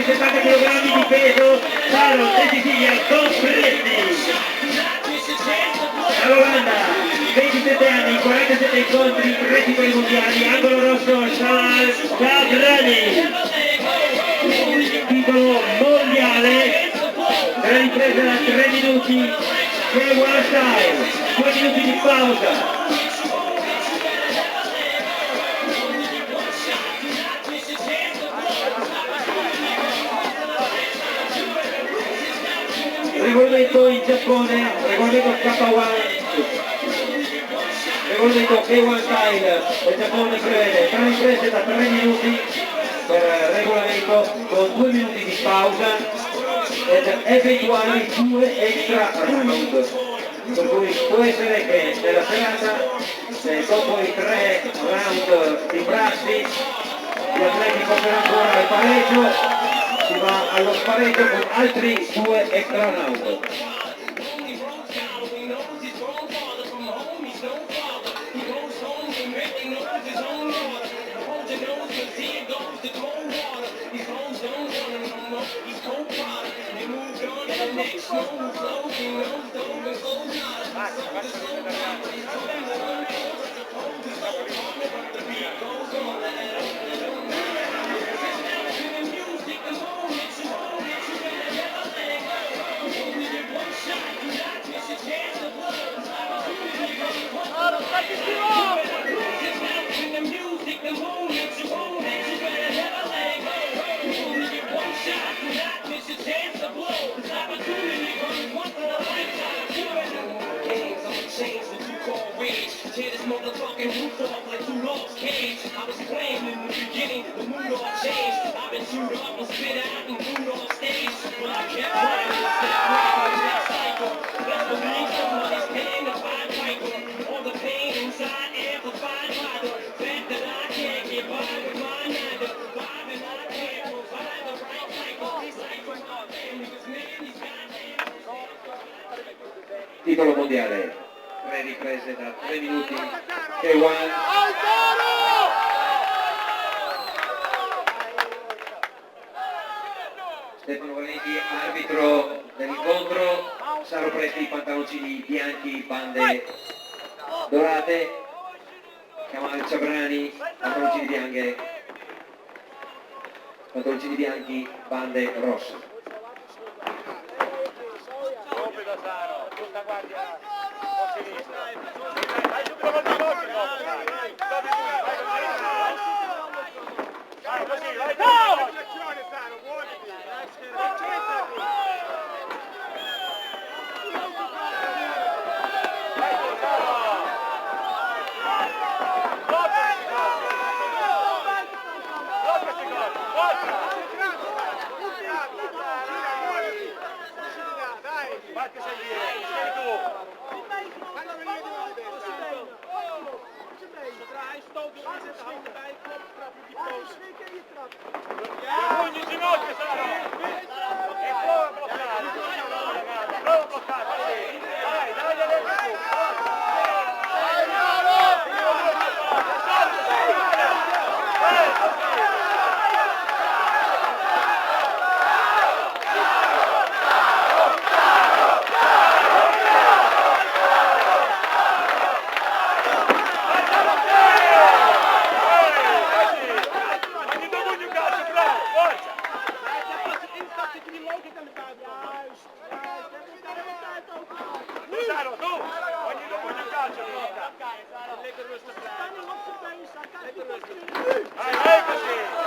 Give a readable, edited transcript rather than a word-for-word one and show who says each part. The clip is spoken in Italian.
Speaker 1: i 70 kg di peso Saro e Sicilia completi. La Olanda, 27 anni, 47 incontri, 3 titoli mondiali, angolo rosso Shalal Kadrani, titolo mondiale, per la ripresa da 3 minuti, K1 Style, 2 minuti di pausa. Regolamento in Giappone, regolamento K1, regolamento K1 Style del Giappone prevede 3 riprese da 3 minuti per regolamento con 2 minuti di pausa ed eventuali 2 extra round, per cui può essere che nella serata, dopo i 3 round di prassi, gli atleti possono ancora al pareggio, si va allo spareggio con altri 2 extra round. Titolo mondiale, 3 riprese da 3 minuti, K1. Stefano Valenti, arbitro dell'incontro. Saro Presti, pantaloncini bianchi, bande dorate. Kamal Ciabrani, pantaloncini bianchi, bande rosse.
Speaker 2: Vai, così!